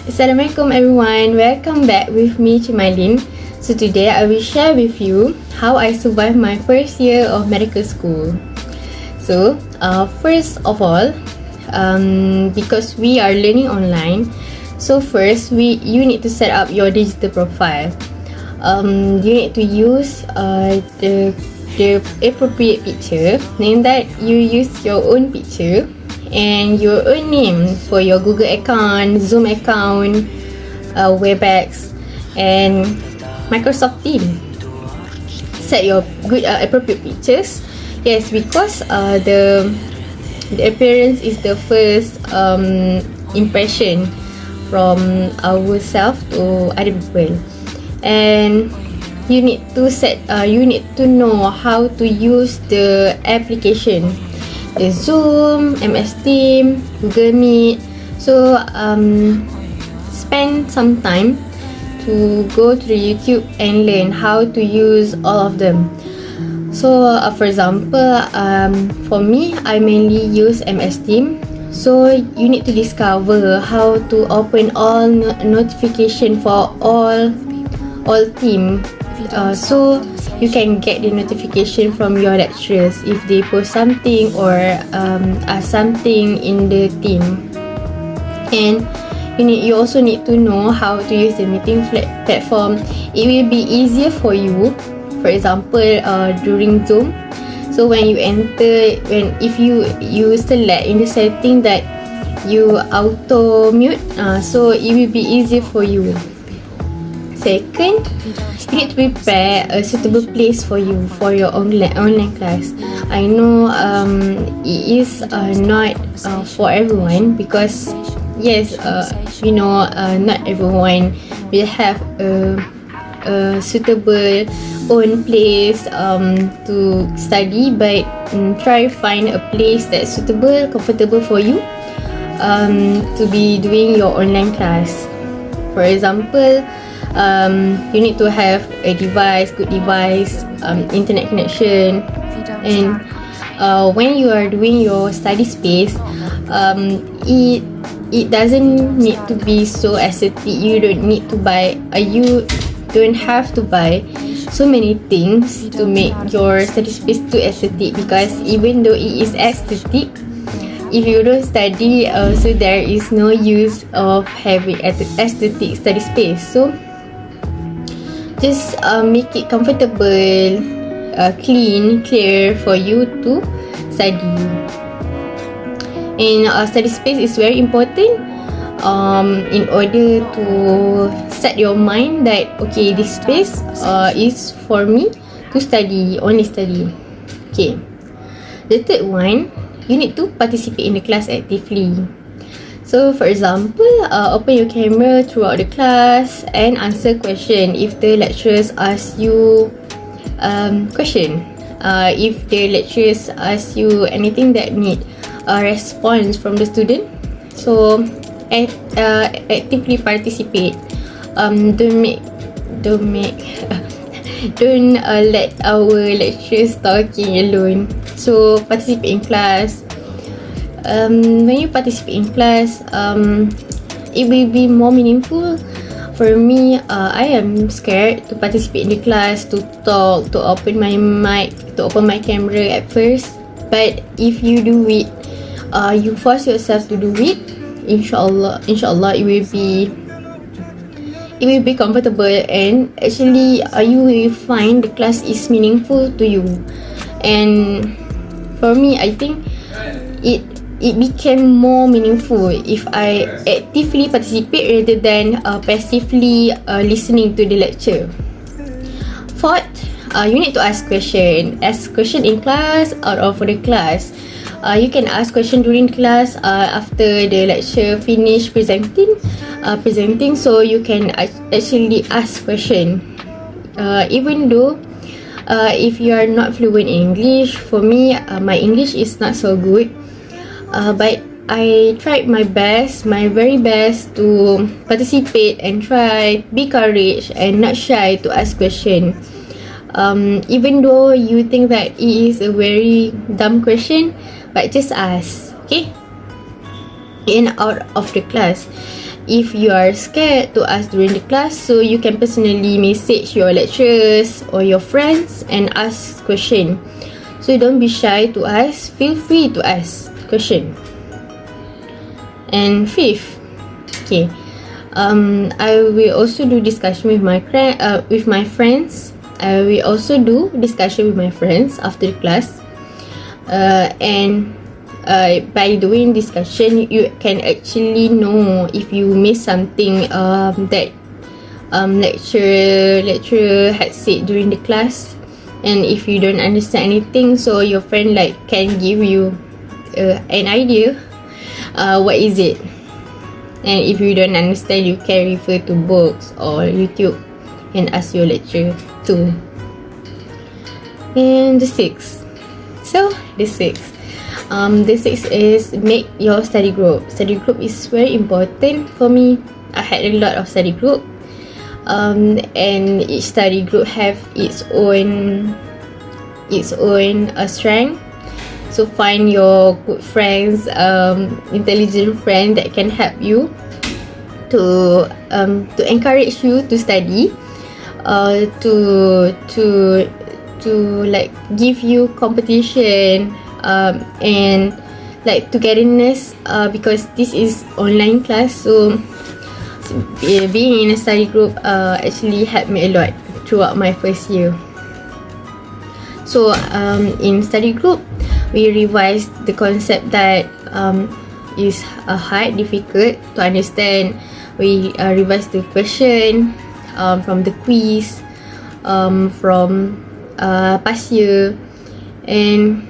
Assalamualaikum everyone, welcome back with me Cimalin. So today I will share with you how I survived my first year of medical school. So first of all, because we are learning online, so first you need to set up your digital profile. You need to use the appropriate picture, meaning that you use your own picture and your own name for your Google account, Zoom account, Webex and Microsoft Teams. Set your good appropriate pictures. Yes, because the appearance is the first impression from ourselves to other people, and you need to know how to use the application, the Zoom, MS Teams, Google Meet. So spend some time to go to the YouTube and learn how to use all of them. So for example, for me, I mainly use MS Teams. So you need to discover how to open all notification for all team. So you can get the notification from your lecturers if they post something or something in the team. And you also need to know how to use the meeting platform. It will be easier for you, for example, during Zoom. So when you enter, if you select in the setting that you auto mute, so it will be easier for you. Second, you need to prepare a suitable place for you for your online class. I know it is not for everyone, because yes, not everyone will have a suitable own place to study, but try find a place that's suitable, comfortable for you to be doing your online class. For example, you need to have a good device, internet connection, and when you are doing your study space, it doesn't need to be so aesthetic. You don't have to buy so many things to make your study space too aesthetic, because even though it is aesthetic, if you don't study, so there is no use of having aesthetic study space. So just make it comfortable, clean, clear for you to study. And study space is very important in order to set your mind that okay, this space is for me to study, only study. Okay, the third one, you need to participate in the class actively. So for example, open your camera throughout the class and answer question if the lecturers ask you question. If the lecturers ask you anything that need a response from the student, so actively participate. Don't let our lecturers talking alone. So participate in class. When you participate in class, it will be more meaningful. For me, I am scared to participate in the class, to talk, to open my mic, to open my camera at first. But if you do it, you force yourself to do it, inshallah it will be comfortable, and actually you will find the class is meaningful to you. And for me, I think it became more meaningful if I actively participate rather than passively listening to the lecture. Fourth, you need to ask question in class, out of the class. You can ask question during class after the lecture finish presenting, so you can actually ask question. Even though if you are not fluent in English, for me, my English is not so good, but I tried my very best to participate and try, be courage and not shy to ask question. Even though you think that it is a very dumb question, but just ask, okay, in out of the class. if you are scared to ask during the class, so you can personally message your lecturers or your friends and ask question. So don't be shy to ask, feel free to ask question. And fifth, okay, I will also do discussion with my friends. I will also do discussion with my friends after the class, and by doing discussion, you can actually know if you miss something that lecturer had said during the class, and if you don't understand anything, so your friend like can give you an idea what is it. And if you don't understand, you can refer to books or YouTube and ask your lecturer too. And the sixth is make your study group. Study group is very important for me. I had a lot of study group, and each study group have its own strength. So find your good friends, intelligent friend that can help you to encourage you to study, to like give you competition, and like togetherness, because this is online class. So being in a study group actually helped me a lot throughout my first year. So in study group, we revised the concept that is hard, difficult to understand. We revised the question from the quiz, from past year, and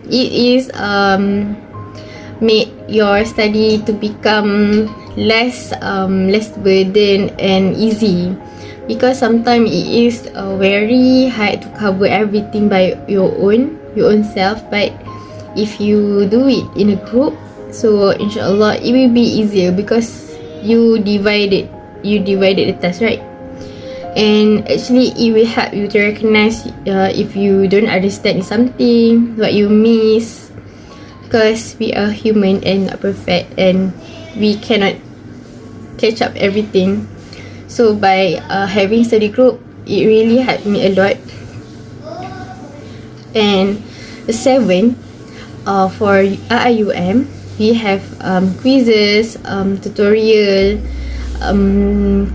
it is made your study to become less burden and easy, because sometimes it is very hard to cover everything by your own self. But if you do it in a group, so inshallah it will be easier, because you divided the task, right? And actually it will help you to recognize if you don't understand something, what you miss, because we are human and not perfect, and we cannot catch up everything. So by having study group, it really helped me a lot. And the seventh, for IIUM, we have quizzes, tutorial,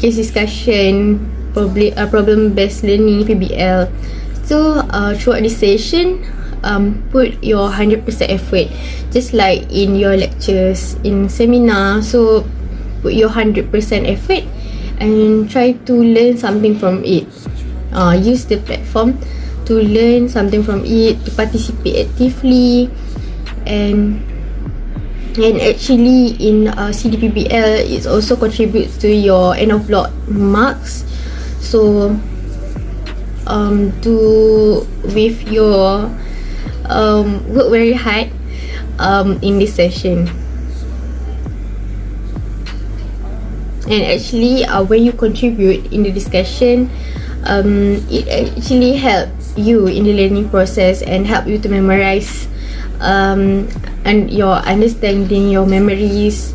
case discussion, problem-based learning, PBL. So throughout this session, put your 100% effort, just like in your lectures, in seminar. So put your 100% effort and try to learn something from it. Use the platform to learn something from it, to participate actively, and actually in CDPBL, it also contributes to your end of block marks. So do with your work very hard in this session. And actually when you contribute in the discussion, it actually helps you in the learning process and help you to memorize, and your understanding, your memories.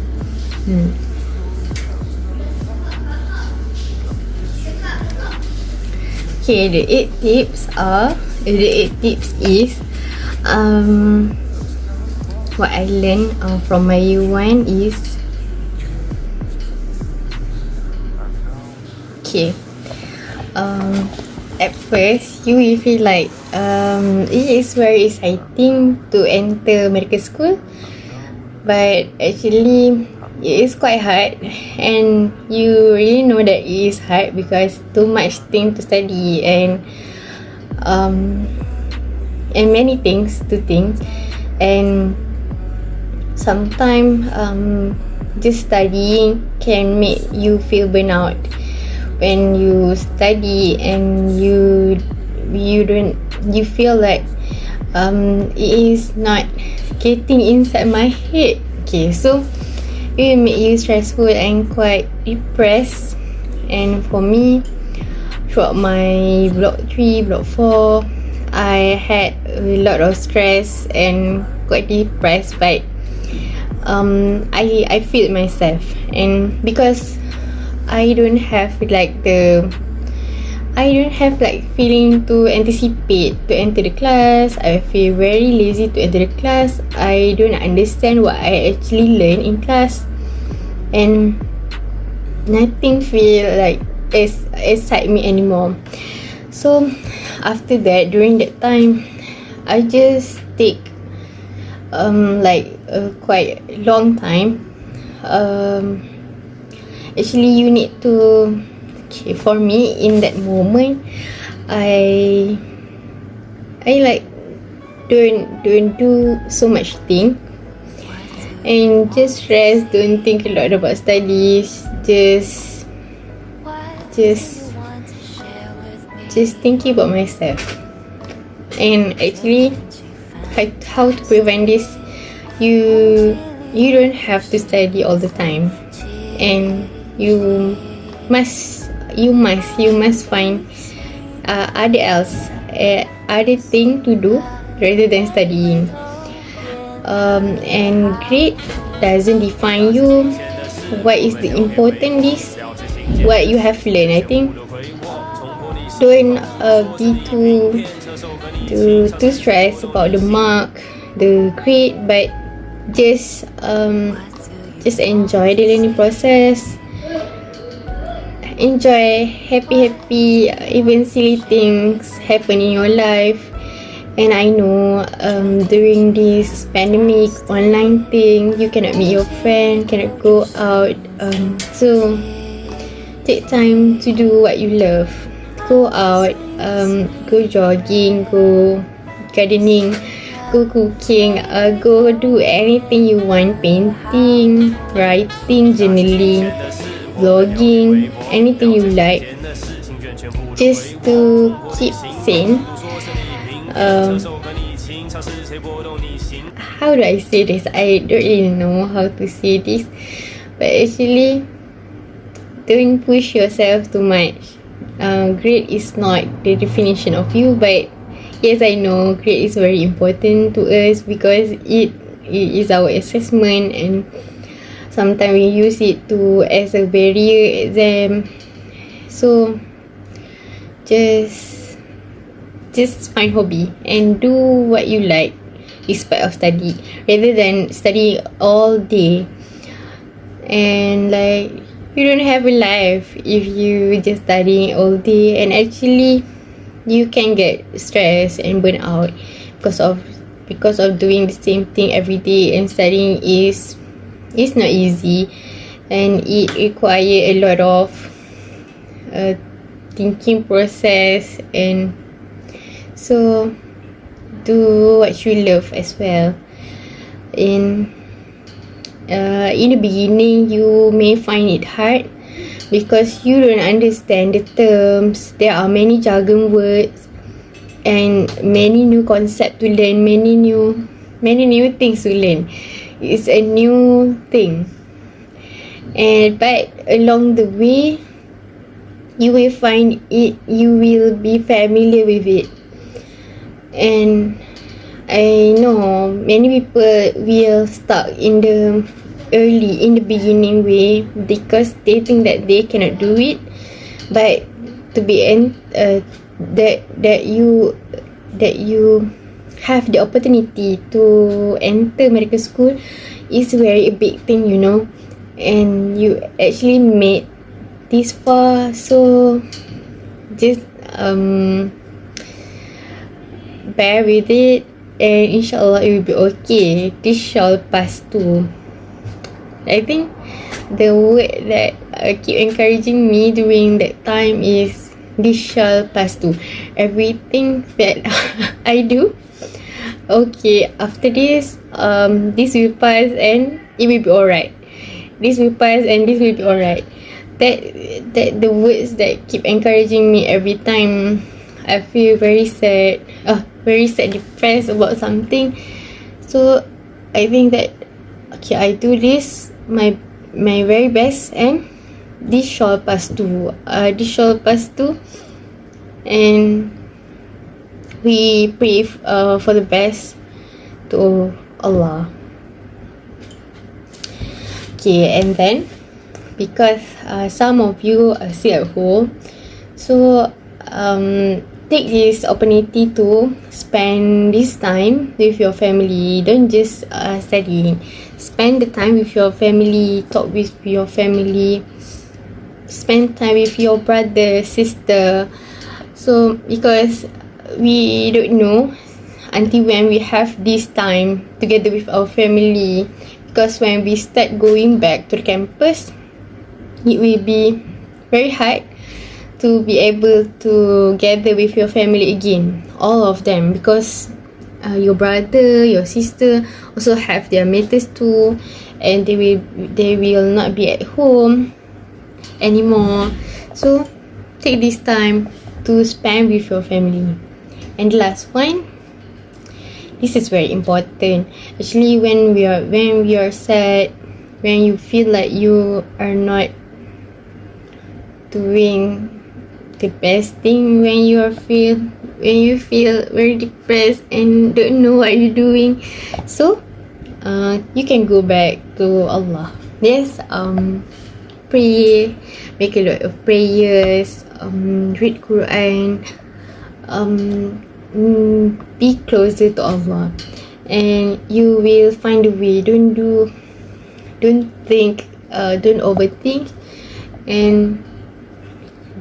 Okay, the 8 tips is what I learned from my year 1 is, okay, at first you will feel like it is very exciting to enter medical school, but actually it is quite hard, and you really know that it is hard because too much thing to study, and many things to think, and sometimes just studying can make you feel burnout when you study, and you feel like it is not getting inside my head. Okay, so it will make you stressful and quite depressed. And for me, throughout my block 3, block 4, I had a lot of stress and quite depressed. But I failed myself, and because I don't have feeling to anticipate to enter the class. I feel very lazy to enter the class. I don't understand what I actually learn in class, and nothing feel like excite me anymore. So after that, during that time, I just take quite long time. Actually, you need to. Okay, for me in that moment, I like don't do so much thing, and just rest. Don't think a lot about studies. Just thinking about myself. And actually, how to prevent this? You don't have to study all the time, and you must find other thing to do rather than studying. And grade doesn't define you. What is the important is what you have learned. I think don't be too stressed about the mark, the grade, but just enjoy the learning process. Enjoy happy even silly things happen in your life. And I know during this pandemic online thing, you cannot meet your friend, cannot go out, so take time to do what you love. Go out, go jogging, go gardening, go cooking, go do anything you want, painting, writing, journaling, vlogging, anything you like, just to keep sane. How do I say this? I don't really know how to say this, but actually, don't push yourself too much. Grade is not the definition of you, but yes, I know grade is very important to us because it is our assessment, and sometimes we use it as a barrier exam. So just find hobby and do what you like despite of study, rather than study all day. And like, you don't have a life if you just studying all day, and actually you can get stressed and burn out because of doing the same thing every day. And studying is not easy, and it require a lot of thinking process, and so do what you love as well. In the beginning, you may find it hard because you don't understand the terms. There are many jargon words and many new concepts to learn, many new things to learn. It's a new thing, but along the way, you will find it. You will be familiar with it. And I know many people will stuck in the beginning way because they think that they cannot do it. But to be that you have the opportunity to enter medical school is very a big thing, you know, and you actually made this far. So just bear with it, and inshallah it will be okay. This shall pass too. I think the word that keep encouraging me during that time is this shall pass too. Everything that I do, okay, after this will pass and it will be alright. This will pass and this will be alright. That the words that keep encouraging me every time I feel very sad, depressed about something. So I think that, okay, I do this my very best, and this shall pass too. And we pray for the best to Allah. Okay, and then because some of you are still at home, so take this opportunity to spend this time with your family. Don't just study. Spend the time with your family, talk with your family, spend time with your brother, sister. So because we don't know until when we have this time together with our family, because when we start going back to the campus, it will be very hard to be able to gather with your family again, all of them, because your brother, your sister also have their matters too, and they will not be at home anymore. So take this time to spend with your family. And the last one, this is very important. Actually, when we are sad, when you feel like you are not doing the best thing, when you feel very depressed and don't know what you're doing, so you can go back to Allah. Yes, pray, make a lot of prayers, read Quran, be closer to Allah, and you will find a way. Don't think, don't overthink, and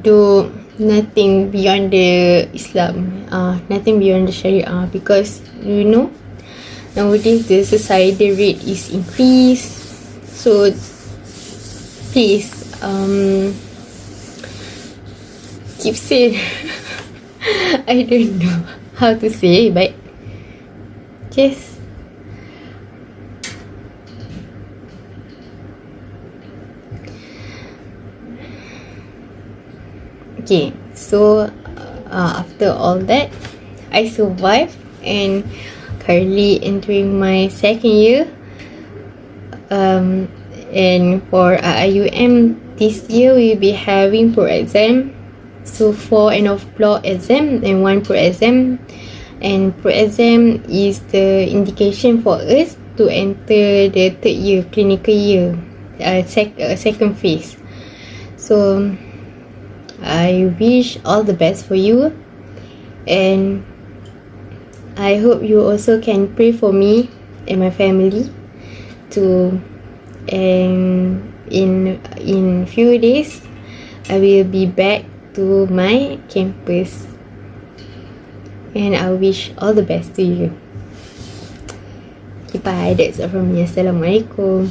do nothing beyond the Islam, nothing beyond the Sharia, because you know nowadays the suicide rate is increased. So please keep safe. I don't know how to say, but just okay. So after all that, I survived and currently entering my second year. And for IIUM this year, we'll be having pro exam. So 4 end of block exam and 1 pro exam. And pro exam is the indication for us to enter the third year, clinical year, second phase. So I wish all the best for you, and I hope you also can pray for me and my family to, and in few days I will be back to my campus, and I wish all the best to you. Okay, bye. That's all from me. Assalamualaikum.